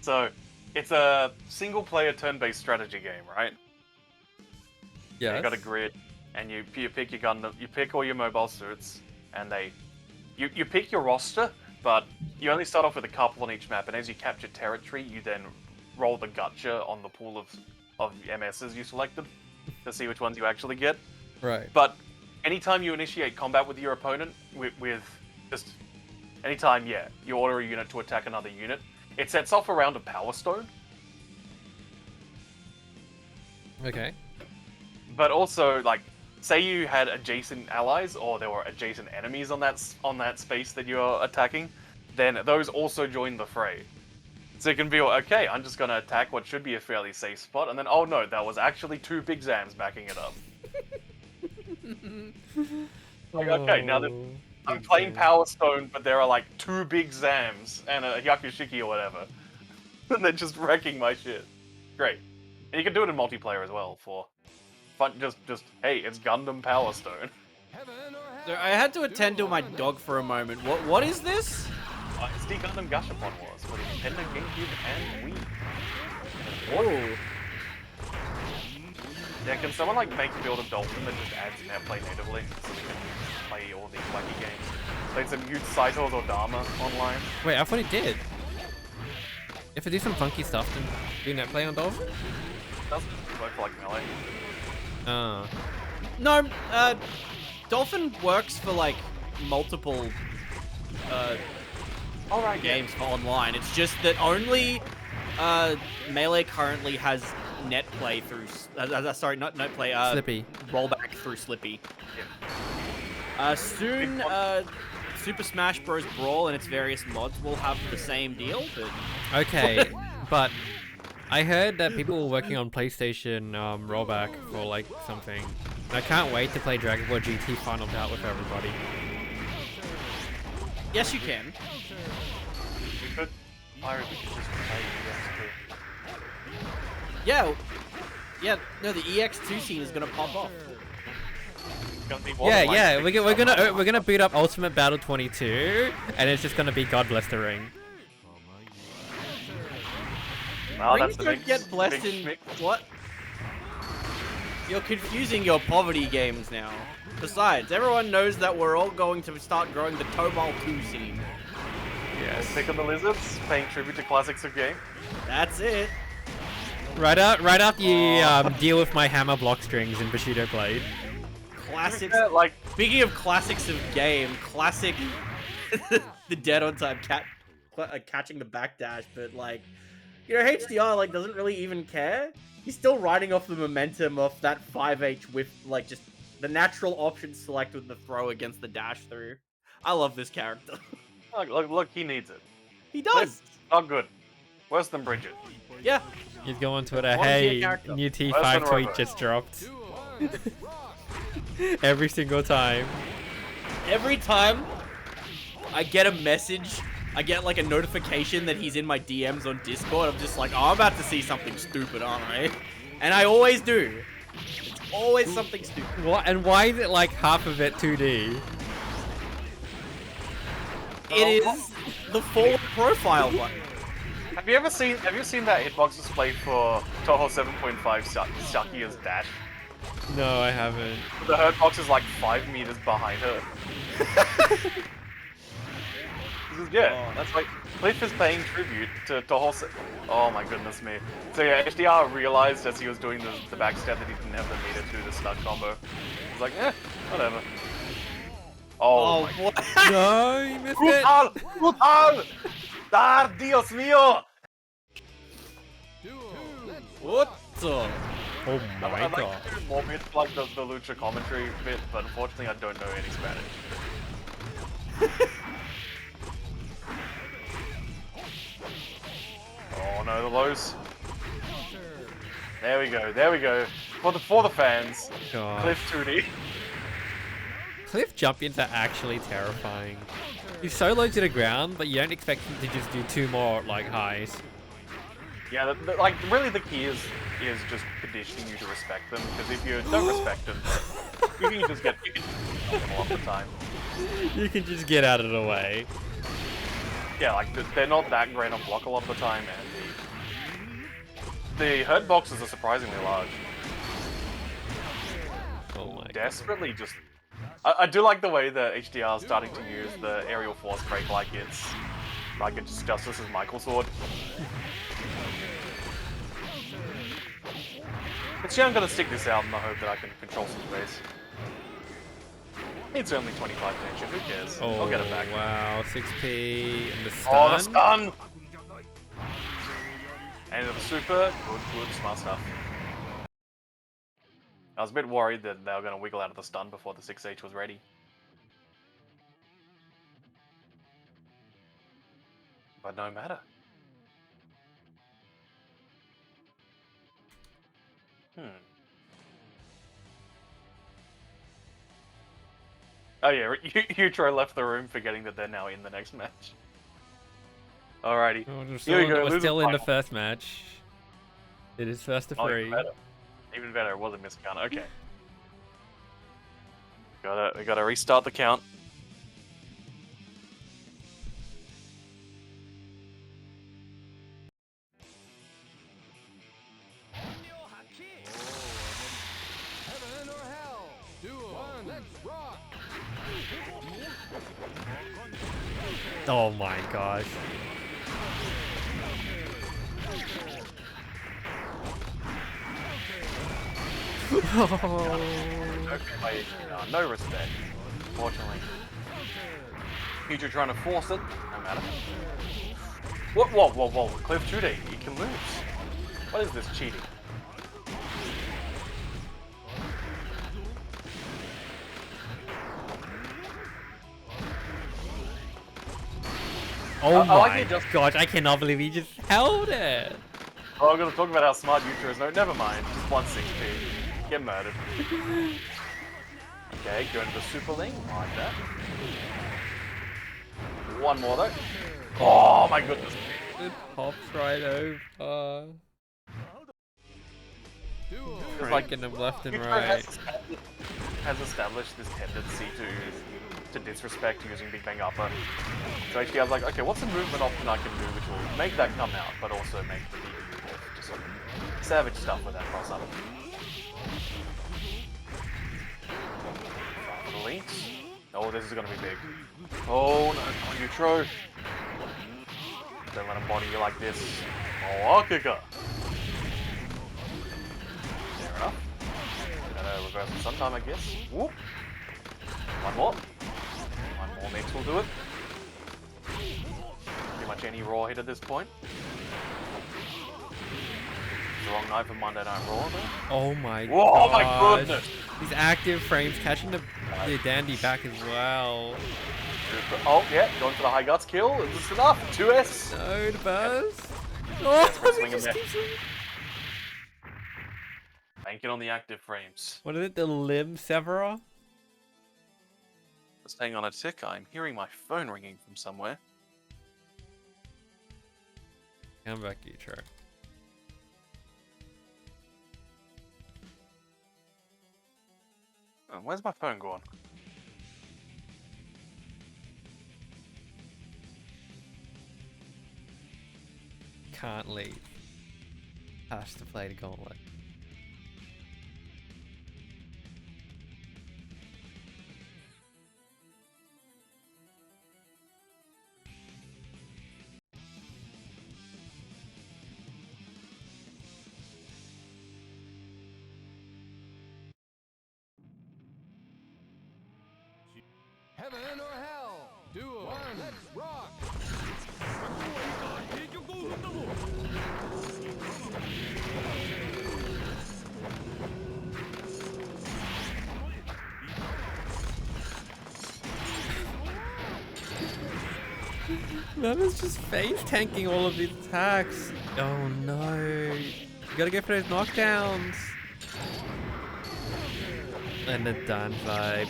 So, it's a single-player turn-based strategy game, right? Yeah. You got a grid, and you pick your Gundam, you pick all your mobile suits, and you pick your roster, but you only start off with a couple on each map, and as you capture territory, you then roll the gacha on the pool of MSs you selected to see which ones you actually get. Right. But anytime you initiate combat with your opponent, with just anytime, you order a unit to attack another unit, it sets off around a Power Stone. Okay. But also, like, say you had adjacent allies or there were adjacent enemies on that space that you're attacking, then those also join the fray. So it can be, okay, I'm just gonna attack what should be a fairly safe spot, and then, oh no, that was actually two big Zams backing it up. Like, okay, now that I'm playing Power Stone, but there are like two big Zams and a Yakushiki or whatever. And they're just wrecking my shit. Great. And you can do it in multiplayer as well for fun, just hey, it's Gundam Power Stone. So I had to attend to my dog for a moment. What is this? It's the Gundam Gashapon Wars for the Nintendo GameCube and Wii. Oh. Yeah, can someone like build a dolphin that just adds Netplay natively so we can play all these wacky games? Like some huge Saito's or Dharma online. Wait, I thought it did. If it do some funky stuff, then do Netplay on Dolphin? It doesn't work like Melee. No, Dolphin works for like multiple games for online. It's just that only Melee currently has Netplay through. Sorry, not Netplay. Slippy. Rollback through Slippy. Yeah. Soon, Super Smash Bros. Brawl and its various mods will have the same deal, but... Okay, but I heard that people were working on PlayStation rollback for like something. And I can't wait to play Dragon Ball GT Final Bout with everybody. Yes, you can. We could just play EX2. Yeah, no, the EX2 scene is gonna pop off. Yeah, we're gonna boot up Ultimate Battle 22, and it's just gonna be God Bless the Ring. Wow, Rings that's the don't big, get blessed big in schmick. what? You're confusing your poverty games now. Besides, everyone knows that we're all going to start growing the Tobal 2 scene. Yes. Pick of the Lizards, paying tribute to classics of game. That's it. Right after you deal with my hammer block strings in Bushido Blade. Classics. Yeah, like, Speaking of classics of game, classic. The dead on time catching the backdash, but like, you know, HDR like doesn't really even care. He's still riding off the momentum of that 5H with like just the natural option select with the throw against the dash through. I love this character. look, he needs it. He does. Not good. Worse than Bridget. Yeah. He's going Twitter, One tier hey, character. new Less than T5 tweet Robo. just dropped. 2-1, let's rock. Every single time. Every time I get a message, I get like a notification that he's in my DMs on Discord, I'm just like, oh, I'm about to see something stupid, aren't I? And I always do. It's always something stupid. What? And why is it like half of it 2D? It is the forward profile one. Have you seen that hitbox display for Toho 7.5 Shakia's dash? No, I haven't. The hurtbox is like 5 meters behind her. Yeah, that's like Cliff is paying tribute to Toho. Oh my goodness me. So yeah, HDR realized as he was doing the backstab that he didn't have the meter to do the stun combo. He's like, whatever. Oh, my what? No, you missed it. Brutal! Brutal! Ah, Dios mío! 2-0, let's What the? Oh my I'd like god. to do more bits like the Lucha commentary bit, but unfortunately I don't know any Spanish. Oh no, the lows. There we go. For the fans. God. Cliff Tourney. Cliff jump-ins are actually terrifying. He's so low to the ground, but you don't expect him to just do 2 more like highs. Yeah, like really the key is just conditioning you to respect them, because if you don't respect them, you can just get them all the time. You can just get out of the way. Yeah, like they're not that great on block a lot of the time, and the hurt boxes are surprisingly large. Oh my god. Desperately just. I do like the way that HDR is starting to use the aerial force break like it's Justice's Michael sword. But yeah, I'm gonna stick this out in the hope that I can control some space. It's only 25 tension, who cares? Oh, I'll get it back. wow, 6p and the stun. Oh, the stun! And the super, good, smart stuff. I was a bit worried that they were going to wiggle out of the stun before the 6H was ready. But no matter. Oh yeah, Utro left the room forgetting that they're now in the next match. Alrighty. Oh, Here we go, we're losing still in the final. first match. It is first to Oh, 3. even better, it was a miscount. Okay. We gotta restart the count. heaven or hell. 2-1, let's rock. Oh my gosh. Okay, no respect, unfortunately. Future trying to force it, no matter. What? Whoa. Cliff 2D, you can lose. What is this cheating? Oh I like my it just- gosh, I cannot believe he just held it. Oh, I'm gonna talk about how smart Utro is. No, never mind. Just 160. Get murdered. Okay, go into the super lane. Like that. One more though. Oh my goodness. It pops right over. 2-0, It's like Breaking them left and Utro right. has established this tendency to disrespect using Big Bang Upper. So actually I was like, okay, what's a movement option I can do which will make that come out, but also make the DB just sort of savage stuff with that cross up. this is gonna be big. Oh no, not neutro. Don't let him body you like this. Oh, kicker. Fair enough. Gotta reverse it sometime, I guess. Whoop. One more. One more mix will do it. Pretty much any Raw hit at this point. The wrong night for Monday Night Raw though. Oh my god. Whoa, my goodness. These active frames catching the dandy back as well. Oh, yeah, going for the high guts kill. Is this enough? 2S. No, the buzz. Oh, swinging just there. keeps swinging. Banking on the active frames. What is it? The limb severer? Just hang on a tick. I'm hearing my phone ringing from somewhere. Come back, you try. Oh, where's my phone gone? Can't leave. Has to play the gauntlet. Heaven or hell? Duo. One. Let's rock. Mama's just face tanking all of these attacks. Oh no. You gotta go for those knockdowns. And the dance vibe.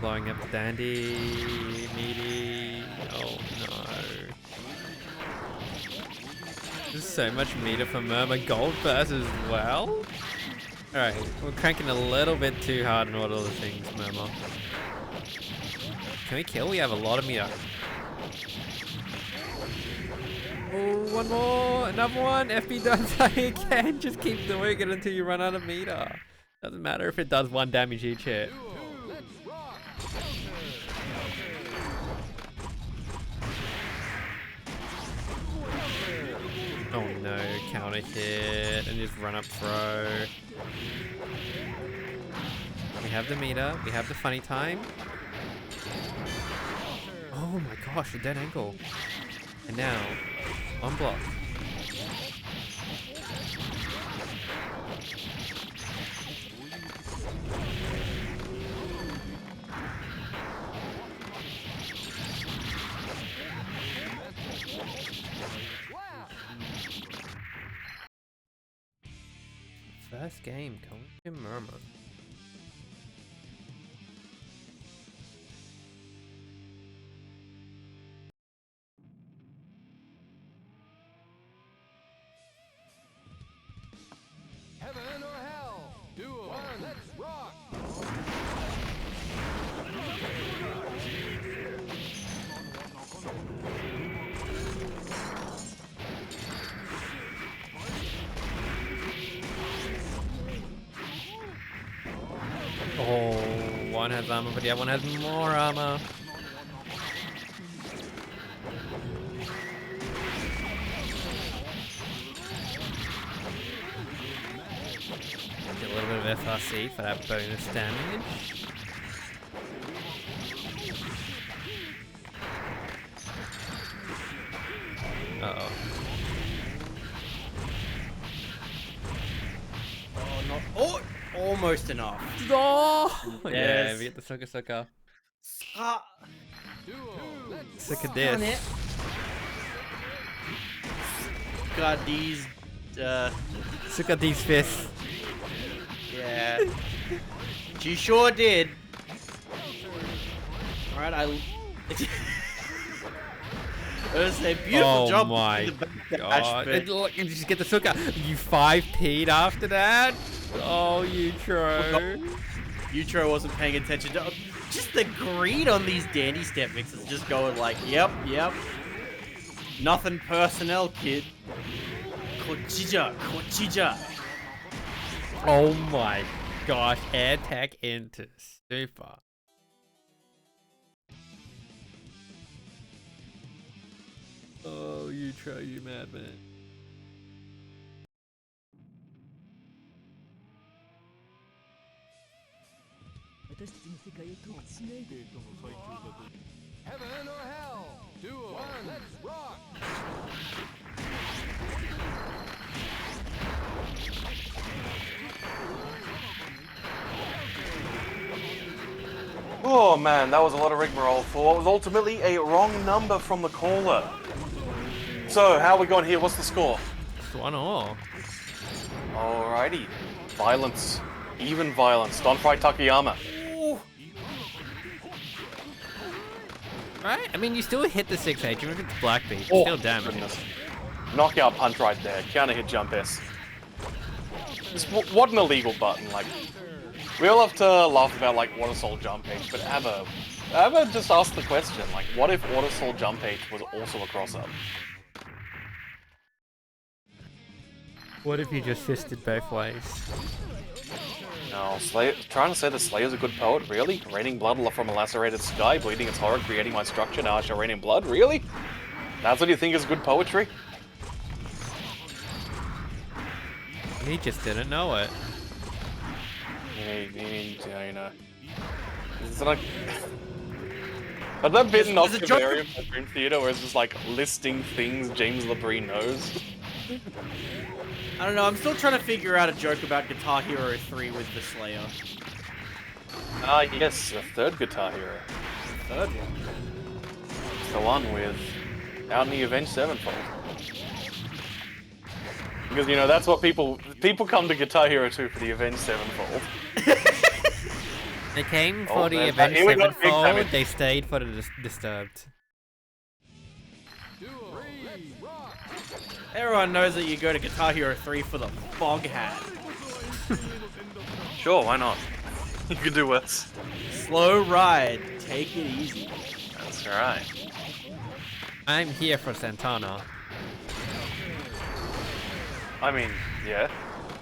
Blowing up the dandy. Meaty. Oh no. There's so much meter for Murmur. Gold burst as well. Alright, we're cranking a little bit too hard in all of the things, Murmur. Can we kill? We have a lot of meter. Oh, one more, another one. FB does that again. Just keep doing it until you run out of meter. Doesn't matter if it does 1 damage each hit. Oh no, counter hit and just run up throw. We have the meter, we have the funny time. Oh my gosh, a dead angle. And now, on block. First game going to Murmur. Heaven or hell? Duo. One. Let's rock. Oh, one has armor, but the other one has more armor. Get a little bit of FRC for that bonus damage. Uh-oh. Oh, not. Oh, almost enough. Oh! Yeah, Yes. we get the sucker. Duo. Let's Sick of rock. this. God, these. Sucker these fists. Yeah. She sure did. Alright, I was say beautiful job. My with the backdash, God. but- And look, and just get the sucker. You 5P'd after that? Oh, you true. Utro wasn't paying attention to just the greed on these dandy step mixes, just going like, yep. Nothing personnel, kid. Kochija. Oh my gosh, air tech into super. Oh, you try, you madman. Heaven or hell? Duo. One. Let's rock. Oh man, that was a lot of rigmarole for what was ultimately a wrong number from the caller. So, how are we going here? What's the score? It's 1-1. Alrighty. Violence. Even violence. Don't fight Takayama. Right? I mean, you still hit the 6H, even if it's Black Beat. It's Oh, still damage. goodness. Knockout punch right there. Counter hit jump S. What an illegal button. Like, we all have to laugh about, like, Water Soul jump H, but Abba just asked the question, like, what if Water Soul jump H was also a cross-up? What if you just fisted both ways? No, trying to say that Slayer's a good poet, really? Raining blood from a lacerated sky, bleeding its horror, creating my structure, now I shall rain in blood, really? That's what you think is good poetry? He just didn't know it. You know. It's like... Had that bit in Octavarium at Dream Theater where it's just like listing things James Labrie knows? I don't know, I'm still trying to figure out a joke about Guitar Hero 3 with the Slayer. Ah, yes, the third Guitar Hero. Third one. It's the one with out in the Avenged Sevenfold. Because, you know, that's what people come to Guitar Hero 2 for the Avenged Sevenfold. They came for the man, Avenged here we got big Sevenfold, damage. they stayed for the Disturbed. Duo. Let's rock. Everyone knows that you go to Guitar Hero 3 for the fog hat. Sure, why not? You can do worse. Slow ride, take it easy. That's right. I'm here for Santana. I mean, yeah.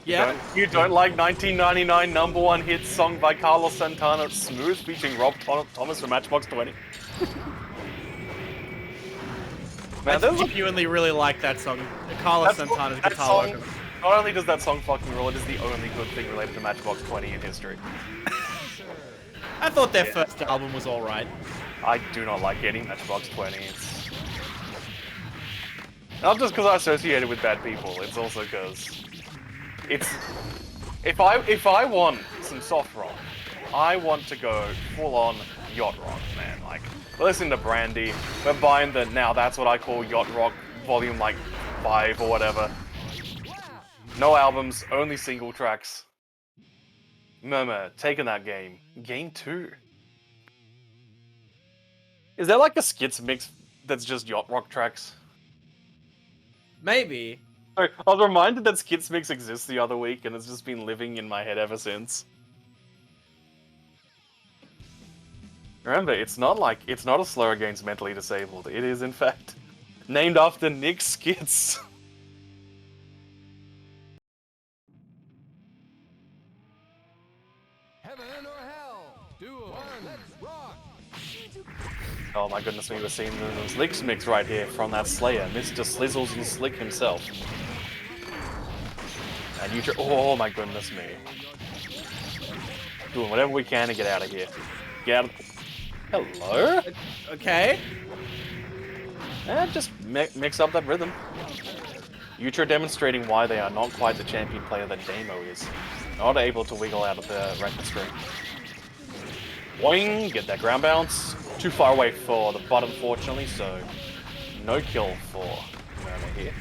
Yeah? You don't like 1999 #1 hit song by Carlos Santana, Smooth, featuring Rob Thomas from Matchbox 20? I Man, there's a- genuinely really like that song. Carlos Santana's that guitar song, work. not only does that song fucking rule, it is the only good thing related to Matchbox 20 in history. I thought their first album was alright. I do not like any Matchbox 20. It's not just because I associate it with bad people, it's also because it's... If I want some soft rock, I want to go full-on yacht rock, man. Like, we're listening to Brandy, we're buying the Now That's What I Call Yacht Rock volume, like, 5 or whatever. No albums, only single tracks. Murmur, taking that game. Game 2. Is there like a skits mix that's just yacht rock tracks? Maybe. Sorry, I was reminded that skits mix exists the other week and it's just been living in my head ever since. Remember, it's not a slur against mentally disabled. It is, in fact, named after Nick Skits. Heaven or hell? Duo. One. Let's rock. Oh my goodness me, we're seeing the Slicks mix right here from that Slayer, Mr. Slizzles and Slick himself. And you oh my goodness me. Doing whatever we can to get out of here. Get out of... Hello? Okay. Just mix up that rhythm. Yutra demonstrating why they are not quite the champion player that Damo is. Not able to wiggle out of the record string. Boing! Get that ground bounce. Too far away for the butt, unfortunately, so no kill for Murmur here.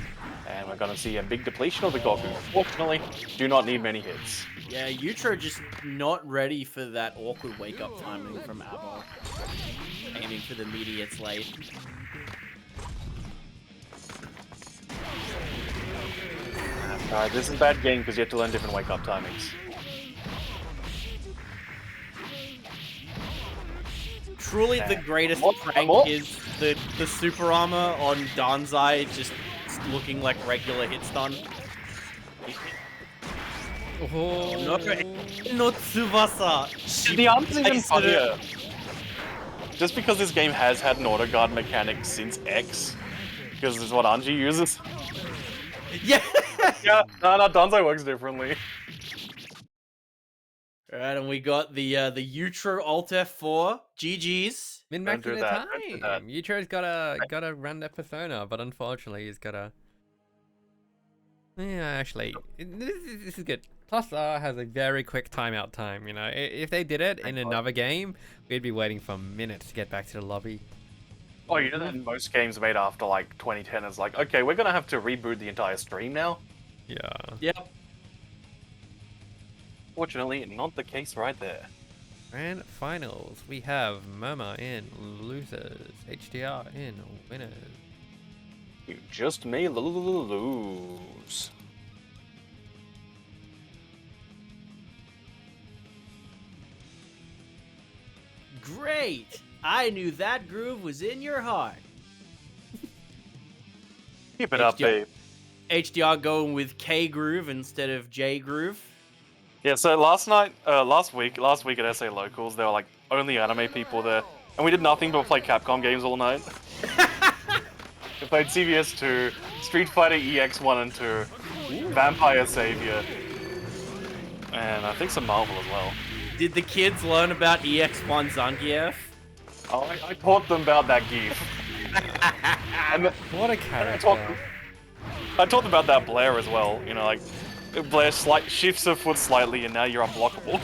And we're gonna see a big depletion of the Goku. Fortunately, do not need many hits. Yeah, Yutra just not ready for that awkward wake-up timing from Abba. Aiming for the immediate late. Alright, this is a bad game because you have to learn different wake-up timings. Truly the greatest prank is the super armor on Danzai just looking like regular hit stun. Oh, No Tsubasa! The answer's even funnier. Just because this game has had an auto guard mechanic since X, Because it's what Anji uses. Yeah. Yeah, no, Danzai works differently. Alright, and we got the Utro Alt F4. GG's. Min-maxing do the that, don't do that. time. Utro's gotta run that persona, but unfortunately he's gotta. Yeah, actually, this is good. Plus R has a very quick timeout time. You know, if they did it in another game, we'd be waiting for minutes to get back to the lobby. Oh, you know that most games made after like 2010 is like, okay, we're gonna have to reboot the entire stream now. Yeah. Yep. Fortunately, not the case right there. Grand finals. We have Murmur in losers, HDR in winners. You just may lose. Great! I knew that groove was in your heart. Keep it up, babe. HDR going with K groove instead of J groove. Yeah, so last week at SA Locals, there were like only anime people there, and we did nothing but play Capcom games all night. We played CVS 2, Street Fighter EX 1 and 2, Vampire Savior, and I think some Marvel as well. Did the kids learn about EX1 Zangief? Oh, I taught them about that GIF. And What a character. I taught them about that Blair as well, you know, like, Blair shifts her foot slightly and now you're unblockable.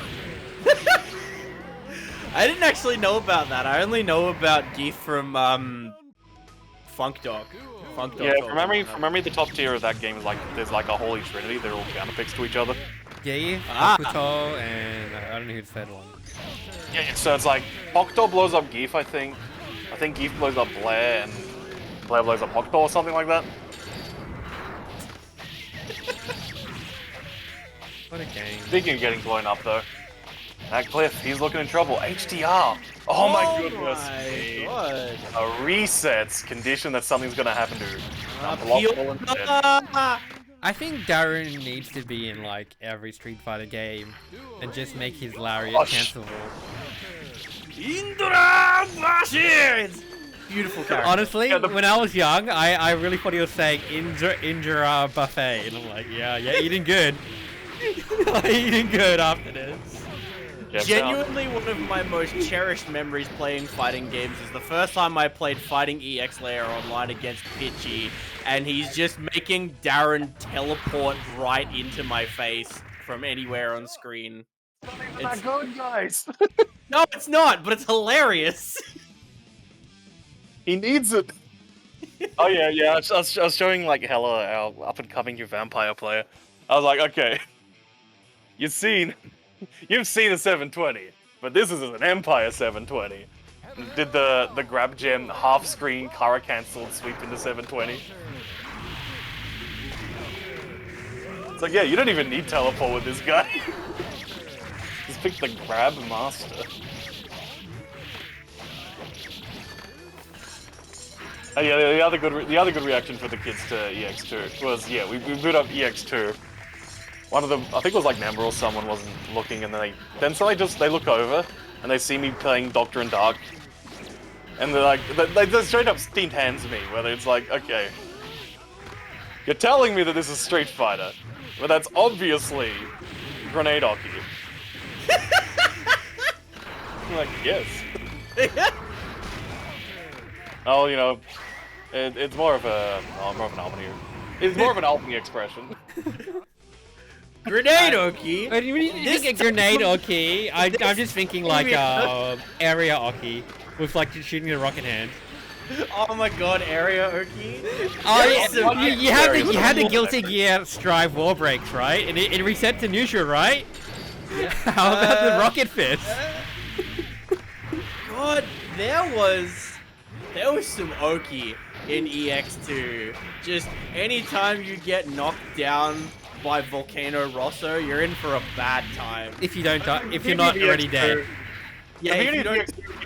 I didn't actually know about that. I only know about GIF from Funk Dog. Yeah, from memory, the top tier of that game is like, there's like a holy trinity, they're all counterpicks to each other. Yeah, Hakuto, and I don't know who the third one. Yeah, so it's like, Hokuto blows up GIF, I think. I think GIF blows up Blair, and Blair blows up Hokuto or something like that. What a game. Speaking of getting blown up though, that Cliff, he's looking in trouble. HDR! Oh my goodness! My God. A resets condition that something's gonna happen to unblockable instead. I think Darren needs to be in like every Street Fighter game and just make his lariat cancelable. Indra Machines! Beautiful character. Honestly, when I was young, I really thought he was saying Indra buffet, and I'm like, yeah, eating good. Eating good after this. Yeah, Genuinely, one of my most cherished memories playing fighting games is the first time I played Fighting EX Layer online against Pitchy, and he's just making Darren teleport right into my face from anywhere on screen. It's not good, guys. No, it's not, but it's hilarious. He needs it. Oh yeah. I was showing like Hella, our up and coming new vampire player. I was like, okay, you've seen a 720, but this is an Empire 720. Did the grab gem half screen Kara cancelled sweep into 720? It's like, yeah, you don't even need teleport with this guy. Just pick the grab master. Yeah, the other good reaction for the kids to EX2 was, yeah, we boot up EX2. One of them, I think it was like Member or someone, wasn't looking, and then suddenly they look over and they see me playing Doctor and Dark, and they're like, they just straight up steamed hands me. Whether it's like, okay, you're telling me that this is Street Fighter, but that's obviously grenade hockey. I'm like, yes. Oh, you know, it's more of an Albany. It's more of an Albany expression. Grenade Oki. When you think a grenade Oki, I'm just thinking like area Oki with like shooting the rocket hand. Oh my God, area Oki. Oh, you had the Guilty Gear Strive war breaks, right? And it reset to neutral, right? Yeah. How about the rocket fist? God, there was some Oki in EX2. Just anytime you get knocked down by Volcano Rosso, you're in for a bad time. If you don't die, if you're not already dead. Yeah, you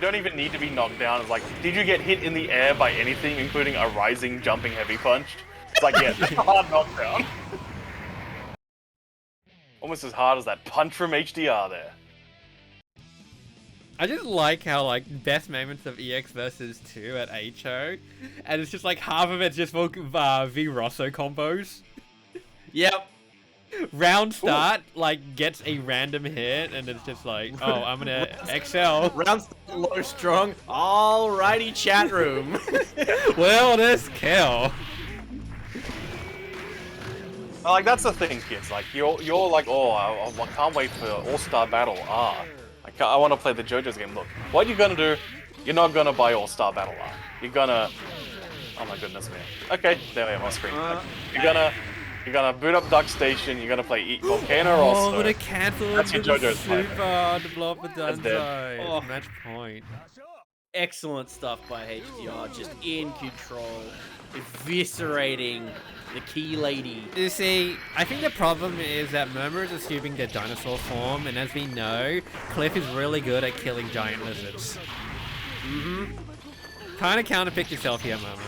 don't even need to be knocked down. It's like, did you get hit in the air by anything, including a rising, jumping heavy punch? It's like, yeah, that's a hard knockdown. Almost as hard as that punch from HDR there. I just like how like best moments of EX versus 2 at HO, and it's just like half of it's just for V Rosso combos. Yep. Round start like gets a random hit, and it's just like, oh, I'm gonna excel. Round low strong. Alrighty, chat room. Well, this kill. Like that's the thing, kids. Like you're like, oh, I can't wait for All-Star Battle R. I want to play the JoJo's game. Look, what you're gonna do? You're not gonna buy All-Star Battle R. You're gonna. Oh my goodness, man. Okay, there we have my screen. You're gonna boot up Duck Station. You're gonna play Volcano Oh, Rosso. I'm gonna cancel That's your the JoJo's plan. super to blow up the That's Dunzo. dead. It's Oh. match point. Excellent stuff by HDR, just in control, eviscerating the key lady. You see, I think the problem is that Murmur is assuming their dinosaur form, and as we know, Cliff is really good at killing giant lizards. Kind of counterpick yourself here, Murmur.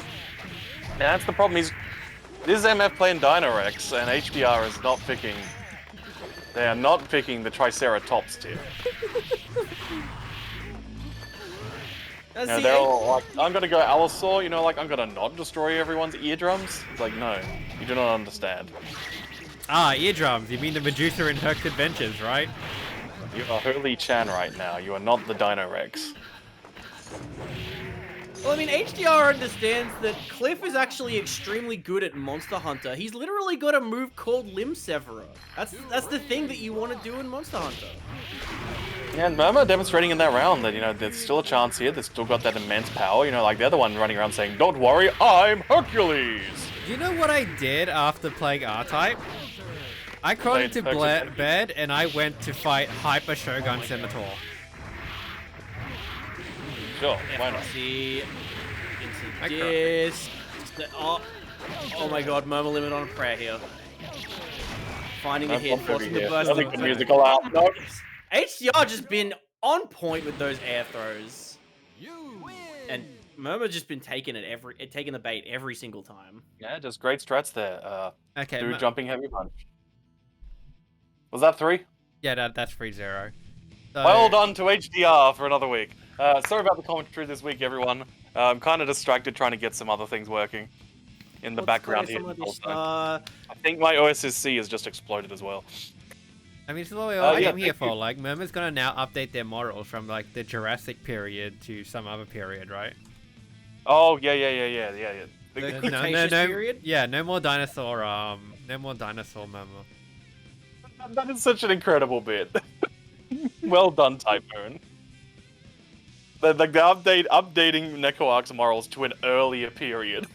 Yeah, that's the problem. This is MF playing Dinorex, and HDR is not picking. They are not picking the Triceratops tier. You know, they're all like, I'm gonna go Allosaur, you know, like, I'm gonna not destroy everyone's eardrums. It's like, no, you do not understand. Ah, eardrums. You mean the Medusa in Herc's Adventures, right? You are Hurley-chan right now, you are not the Dinorex. Well, I mean, HDR understands that Cliff is actually extremely good at Monster Hunter. He's literally got a move called Limb Severer. That's the thing that you want to do in Monster Hunter. Yeah, and Murmur demonstrating in that round that, you know, there's still a chance here, they've still got that immense power, you know, like the other one running around saying, don't worry, I'm Hercules! Do you know what I did after playing R-Type? I crawled Played into Hercules. bed and I went to fight Hyper Shogun Scimitar. Sure, why not? See, I into this. Oh my god, Murmur limit on a prayer here. Finding the hit, forcing the burst. Nothing good musical out, no. HDR just been on point with those air throws. You win. And Murmur just been taking the bait every single time. Yeah, just great strats there. Okay, Dude jumping heavy punch. Was that 3? yeah, that's 3-0. So, Well done to HDR for another week. Sorry about the commentary this week, everyone. I'm kind of distracted trying to get some other things working in the background here. I think my OSSC has just exploded as well. I mean, this is what we all yeah, came here thank for. you. Like, Murmur's gonna now update their models from, like, the Jurassic period to some other period, right? Oh, yeah. The No, Cretaceous period? Yeah, no more dinosaur, Murmur. That is such an incredible bit. Well done, Typhoon. Like the updating NecoArc's morals to an earlier period.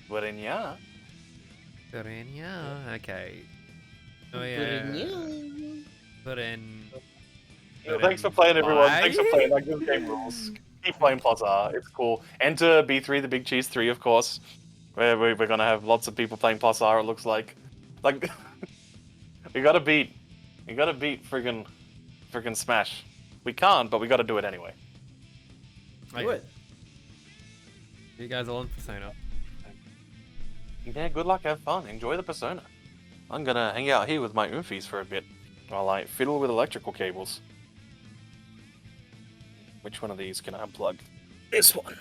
But in yeah. Okay. Oh yeah. Put in. Thanks for playing, everyone. Bye. Thanks for playing. Like this game rules. Keep playing Plus R. It's cool. Enter B3, the Big Cheese 3, of course. We're gonna have lots of people playing Plus R. It looks like we gotta beat friggin' Smash. We can't, but we gotta do it anyway. Do it. You guys all on Persona. Yeah, good luck, have fun, enjoy the Persona. I'm gonna hang out here with my Oomfies for a bit while I fiddle with electrical cables. Which one of these can I unplug? This one.